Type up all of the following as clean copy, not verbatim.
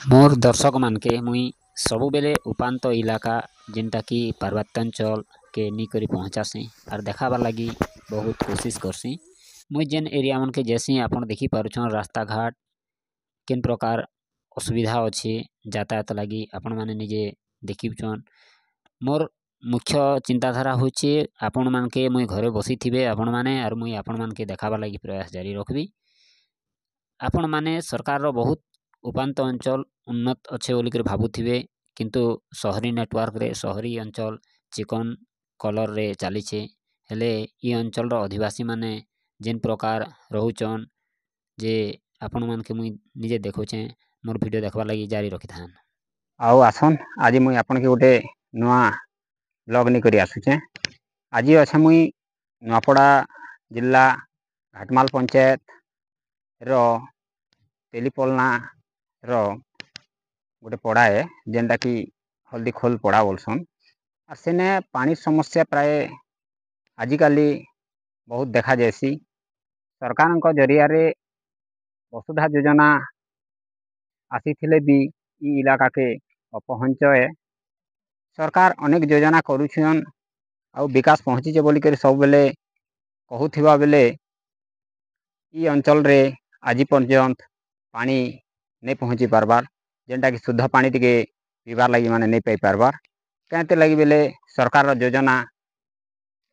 मोर दर्शक मान के मुई सबुबेले उपांत इलाका जेनटा कि पार्वत्यांचल के निकरी पहुँचासी आर देखाबार लगी बहुत कोशिश करसी। मुई जेन एरिया मन के जैसी आपन देखी पारुछन रास्ता घाट किन प्रकार असुविधा अच्छे यातायात लगी आपण माने निजे देखिछन। मोर मुख्य चिंताधारा होचे आपण मान के मुई घरे बसी थिबे आपण माने आर मुई आपण मान के देखाबार लगी प्रयास जारी रखबी। आपण माने सरकार रो बहुत उपांत अंचल उन्नत अच्छे बोलिक भावुथिबे किंतु शहरी नेटवर्क रे शहरी अंचल चिकन कलर रे चलीछे हेले ई अंचल रो अधिवासी माने जिन प्रकार रहुचन जे आपण मान के मुई निजे देखुचे मोर वीडियो देखबार लगी जारी रखिथान। आओ आसन आज मुई आपन के गोटे नुआ ब्लॉग नहीं करी आसुचे। आज अच्छे मुई नुआपड़ा जिला घाटमाल पंचायत रो तेलीपलना रो गोटे पड़ा है जेनटा कि हल्दी खोल पड़ा बोलसन। और सेने पानी समस्या प्राय आजिकाली बहुत देखा जाएसी। सरकार जरिया रे वसुधा योजना आसी भी ई इलाका के अपहंचे सरकार अनेक योजना करुछन आउ विकास पहुँची बोलिक सब बेले कहूथिबा बेले ई अंचल रे आज पर्यंत पानी नहीं पहुँची पारबार जेनटा कि शुद्ध पानी टिके पीबार लगी माने नहीं पाई पारबार कहते लगी बेले सरकार योजना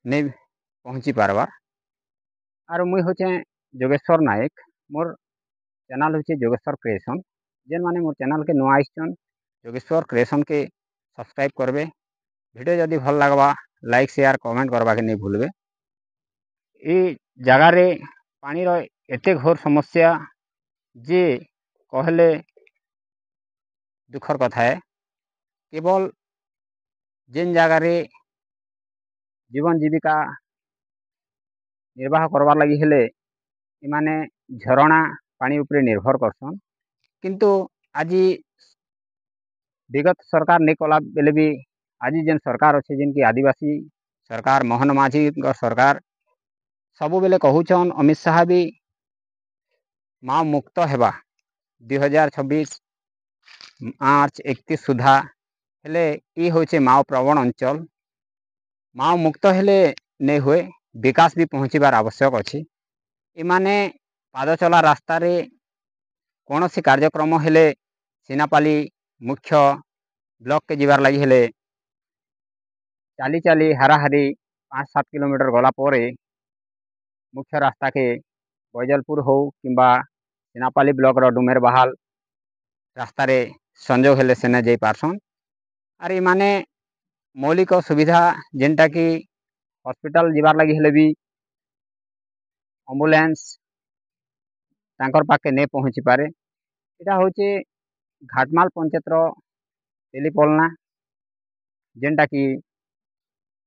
नहीं पहुँची पारबार। आर मुई होचे जोगेश्वर नायक मोर चैनल होचे जोगेश्वर क्रिएशन जेन माने मोर चैनल के नुआ आइछन जोगेश्वर क्रिएशन के सब्सक्राइब करबे। वीडियो जदि भल लगवा लाइक शेयर कमेंट करवा के नहीं भूलबे। ये जगार रे पानी रो एते घोर समस्या जे कहले दुखर कथा है। केवल जेन जगार रे जीवन जीविका निर्वाह करवार लगी हेले इमाने झरणा पानी उपरे निर्भर करसन किंतु आज विगत सरकार नहीं कला बेले भी आज जेन सरकार अच्छे जेन की आदिवासी सरकार मोहन माझी सरकार सबु बेले कहूचन अमित शाह भी माओ मुक्त हेबा 2026 मार्च 31 सुधा हेले ई होचे माओ प्रवण अंचल माओ मुक्त हेले नहीं हुए विकास भी पहुँचबार आवश्यक अच्छी। इमाने पाद चला रास्ता रे कौन सी कार्यक्रम हेले सीनापाली मुख्य ब्लॉक के जीवार लगी हेले चाली चाली हाराहारी 5-7 किलोमीटर गला परे मुख्य रास्ता के बैजलपुर हो किंबा सीनापाली ब्लॉक रो डुमेर बहाल रास्ता रे संजोग हेले सेने जाई पारसन। आर माने मौलिक सुविधा जेनटा कि हॉस्पिटल जीवार लगी हेले भी एम्बुलेंस तांकर पाके नहीं पहुँची पारे। इटा होचे घाटमाल पंचायत रो तेलीपलना जेनटा कि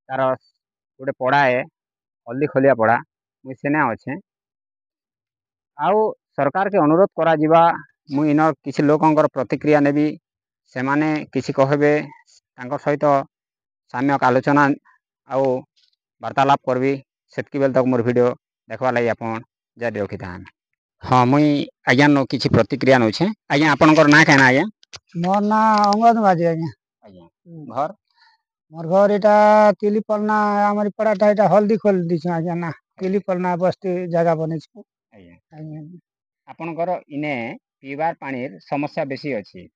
तार गोटे पड़ा है हल्दी खोलिया पड़ा मुई सेने अच्छे। आउ सरकार के अनुरोध करा जिबा मुई इन किसी लोकंकर प्रतिक्रिया नेबी से माने किसी कहबे तांकर सहित साम्यक आलोचना आउ वार्तालाप करबी सेतकी बेल तक मोर वीडियो देखवा लगी आपन जारी रखी था। हाँ मुई आज्ञा नो किसी प्रतिक्रिया नौछे। आज्ञा आपनकर ना कहना आज्ञा? मोर ना अंगद माझी आज्ञा। आज्ञा घर मोर घर इटा तिलीपलना हमारी पड़ाटा इटा हल्दी खोल दिछु आज्ञा ना तिलीपलना बस्ती जगह बने छु। आज्ञा आपनकर इने पीबार पानीर समस्या बेसी अछि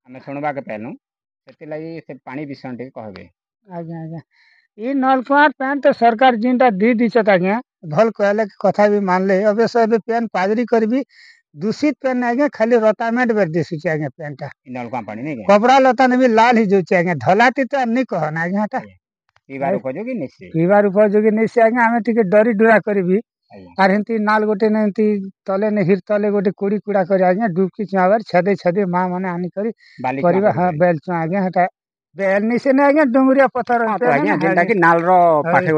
हमें सुनबा के पहलू सेति लगी से पानी विषय टे कहबे। आज्ञा आज्ञा ई नलकुआर पेन तो सरकार जिनटा दी दिछत आज्ञा भल कहले कथा भी मान ले अबे सब पेन पादरी करबी दूषित पेन आज्ञा खाली रतामेंट बेर दिसुचे आज्ञा पेनटा नलकुआ पानी नहीं कपड़ा लता ने भी लाल ही जोचे आज्ञा धलाटी तो नहीं कहन आज्ञा टा पीबार उपयोगी निश्चय पीबार उपयोगी निश्चय आज्ञा हमें टिके डरी डुरा करबी आर हेंती नाल गोटे ने हेंती तले ने हिर तले गोटे कुड़ी कुड़ा कर आज्ञा डुबकी चुआवर छदे छदे मां माने आनी करी परिवा हां बेल चुआ आज्ञा हटा बेल निसे ने आज्ञा डुंगरिया पत्थर तो आज्ञा जेंटा कि नाल रो पाठे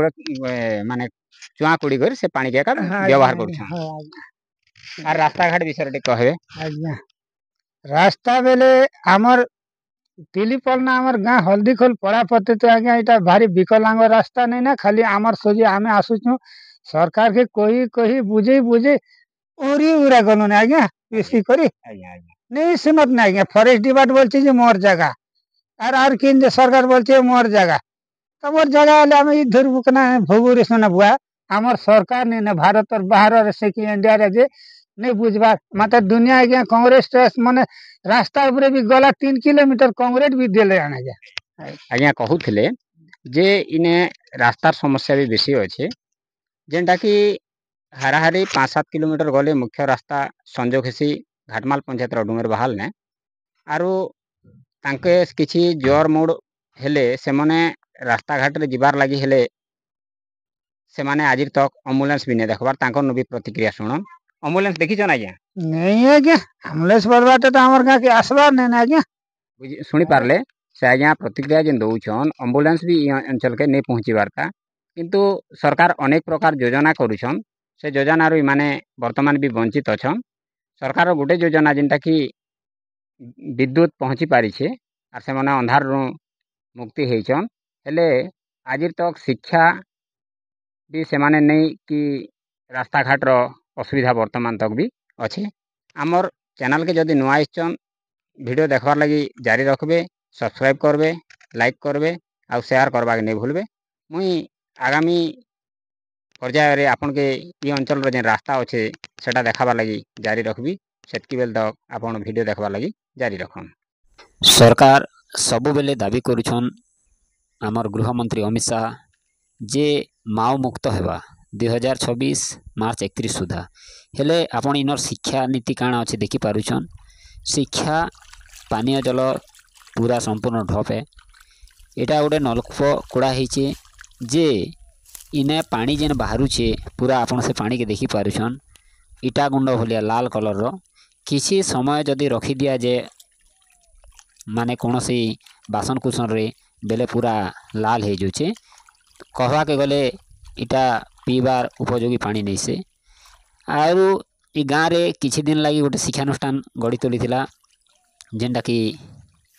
माने चुआ कुड़ी कर से पानी के का व्यवहार करछ। आर रास्ता घाट विषय कहबे आज्ञा रास्ता बेले हमर तिलीपलना हमर गाँ हल्दी खोल पड़ा पते तो आज्ञा इटा भारी विकलांग रास्ता नहीं ना खाली आमर सोझे आमे आसुछु सरकार के कोई बुझे बुझे ओरी उरा गनो ने आज्ञा इसी करी नहीं सुनत नहीं आज्ञा फॉरेस्ट डिपार्ट बोलছে যে मोर जगह আর কিন सरकार बोलছে मोर जगह तो मोर जगह वाले आम इ धरबू कना भोगुरी सुना बुआ आमर सरकार नहीं ना भारत और बाहर से कि इंडिया रे जे नहीं बुझबा मतलब दुनिया आज्ञा कांग्रेस माने रास्ता ऊपर भी गला 3 किलोमीटर कांग्रेस भी देले आना जा आज्ञा कहूथिले जे इने रास्तार समस्या भी बेसी अच्छे जेनटा कि हाराहारी 5-7 किलोमीटर गले मुख्य रास्ता संजोग हेसी घाटमाल पंचायत डुंगर बहाल ने आरु तांके किछि जोर मूड हेले से माने रास्ता घाट रे जिबार लगी हेले से माने आज तक एम्बुलेंस भी नहीं देखबार तांकर नु भी प्रतिक्रिया सुनन एम्बुलेंस देखी जन आज्ञा नहीं आज्ञा एम्बुलेंस बरबाटे तो हमर गां के आसबार नहीं आज्ञा सुनी पारले से आज्ञा प्रतिक्रिया जेन दउछन एम्बुलेंस भी इ अंचल के नहीं पहुंची बारता किंतु सरकार अनेक प्रकार योजना करूछन से योजना रो माने वर्तमान भी वंचित अछन सरकार गोटे योजना जेनटा कि विद्युत पहुंची पारी छे आर से माने अंधार रो मुक्ति हेचन हेले आज तक शिक्षा भी से माने नहीं कि रास्ता घाट रो असुविधा वर्तमान तक भी अच्छे आमर चैनल के जदि नुआ आइछन वीडियो देखबार लगी जारी रखबे सब्सक्राइब करबे लाइक करबे आउ शेयर करबा के नहीं भूलबे मुई आगामी पर्याय रे आपन के ये अंचल रो जे रास्ता अच्छे सेटा देखाबार लगी जारी रखबी सेतकी बेल तक आपन वीडियो देखबार लगी जारी रखन सरकार सबु बेले दाबी करुछन आमर गृहमंत्री अमित शाह जे माओ मुक्त हेबा 2026 मार्च 31 सुधा हेले आपण इनर शिक्षा नीति काଣା अच्छे देखि पारुछन शिक्षा पानीय जल पूरा संपूर्ण ढप है एटा गोटे नलकूप कोड़ा हेचे जे इने पानी जेन बाहरुछे पूरा आपण से पानी के देखि पारुछन इटा गुंड भलिया लाल कलर रो किसी समय जदि रखी दिया जे माने कोनोसी बासन कुसन रे बेले पूरा लाल हे जुचे कहवा के गले इटा पीबार उपयोगी पानी नहीं से आरु इ गाँ रे किछि दिन लगी गोटे शिक्षानुष्ठान गढ़ी तोलीथिला जेनटा कि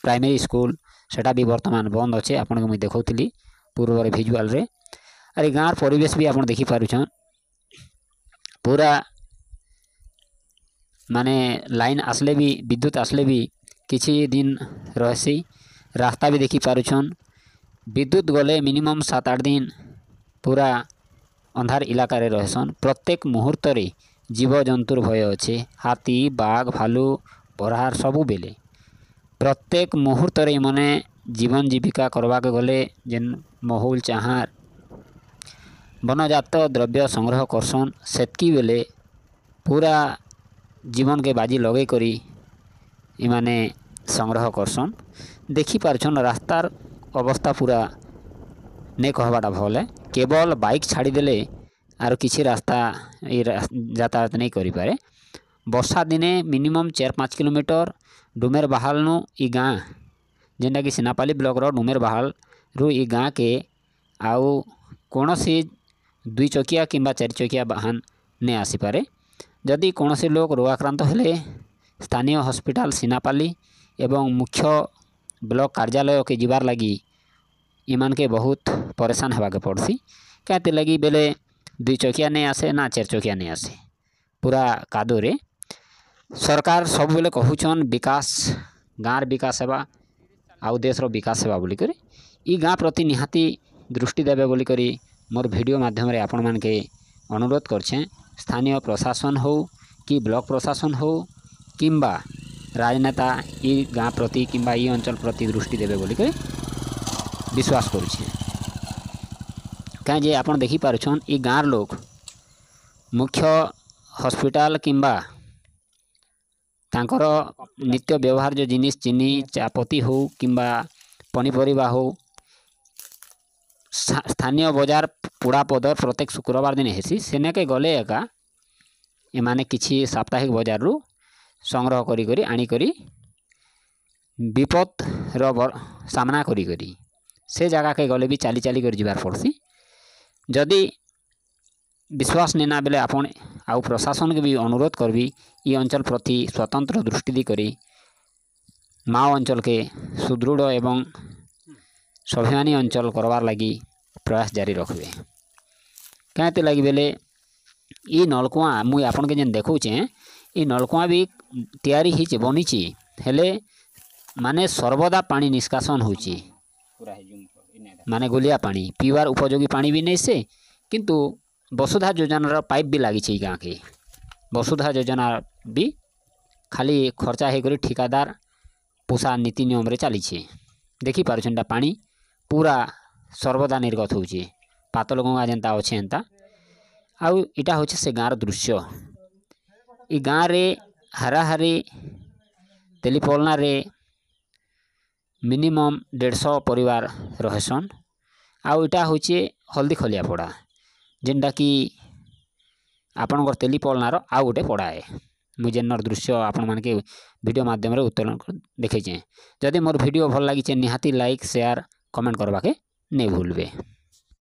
प्राइमरी स्कूल सेटा भी वर्तमान बंद अच्छे आपन को मुई देखौथिली पूर्व रे विजुअल रे अरे गाँर परिवेश भी आपन देखि पारुछन पूरा माने लाइन आसले भी विद्युत आसले भी किछि दिन रहसी रास्ता भी देखि पारुछन विद्युत गले मिनिमम 7-8 दिन पूरा अंधार इलाका रे रहसन प्रत्येक मुहूर्त रे जीव जंतुर भय अच्छे हाथी बाघ भालू बरहार सबु बेले प्रत्येक मुहूर्त रे मने जीवन जीविका करवा के गले जेन महूल चाहार वनजात द्रव्य संग्रह करसन सेतकी बेले पूरा जीवन के बाजी लगे करी इमाने संग्रह करसन देखि पारछन रास्तार अवस्था पूरा नहीं कहबाटा भल है केवल बाइक छाड़ी देले आरो किछि रास्ता यातायात नहीं करि पारे वर्षा दिने मिनिमम 4-5 किलोमीटर डुमेर बहाल नु इ गाँ जेनटा कि सिनापाली ब्लॉक रो डुमेर बहाल रु इ गाँ के आउ कोनोसी 2 चकिया किंबा 4 चकिया वाहन नहीं आसी पारे जदि कोनोसी लोक रोगाक्रांत हेले स्थानीय हॉस्पिटल सिनापाली एवं मुख्य ब्लॉक कार्यालय के जीवार लगी इमान के बहुत परेशान होगा पड़सी कहते लगी बेले 2 चकिया नहीं आसे ना 4 चकिया नहीं आसे पूरा कादो रे सरकार सब बेले कहूछन विकास गाँर विकास सेवा आउ देश रो विकास सेवा बोली करी इ गाँ प्रति निहाती दृष्टि देवे बोली करी मोर वीडियो माध्यम रे आपण मान के अनुरोध करछे स्थानीय प्रशासन हो कि ब्लॉक प्रशासन हो किंबा राजनेता इ गाँ प्रति किंबा इ अंचल प्रति दृष्टि देवे बोली करी विश्वास करुछे कहीं जे आपण देखि पारुछन इ गाँर लोग मुख्य हॉस्पिटल किंबा तांकर नित्य व्यवहार जो जिनिस चीनी चापती हो किंबा पनीपरिबा हो स्थानीय बाजार पुड़ा पदर प्रत्येक शुक्रवार दिन हेसी सेने के गले एका एमाने किछि साप्ताहिक बाजार रु संग्रह करी करी आनी करी विपद रो सामना करी करी से जगह के गले भी चाली चाली कर जीवार पड़सी जदि विश्वास नहीं ना बेले आपण आउ प्रशासन के भी अनुरोध करबी इ अंचल प्रति स्वतंत्र दृष्टि दी करी माओ अंचल के सुदृढ़ एवं स्वाभिमानी अंचल करवार लगी प्रयास जारी रखबे कहते लगी बेले इ नलकुआ मुई आपन के जेन देखौचे ये नलकुआ भी तैयारी ही बनी हेले माने सर्वदा पानी निष्कासन होची माने गोलिया पानी पीवार उपयोगी पानी भी नहीं से किंतु वसुधा योजनार पाइप भी लगी गाँ के वसुधा योजना भी खाली खर्चा होकर ठिकादार पोषा नीति नियम रे चली देखी पार्छा पानी पूरा सर्वदा निर्गत होची पातल गंगा जेनता अच्छे एंता आउ इटा होचे से गाँर दृश्य ई गाँ रे हाराहारी तेलीपलना रे मिनिमम 150 परिवार रहसन आउ इटा होचे हल्दी खलिया पड़ा जेनटा कि आपणकर तेलीपलनार आउ गोटे पड़ा है मुझे जेनर दृश्य आपण मान के वीडियो माध्यम रे उत्तोलन देखे जदि मोर वीडियो भल लगी निहाती लाइक शेयर कमेंट करवा के नहीं भूलबे।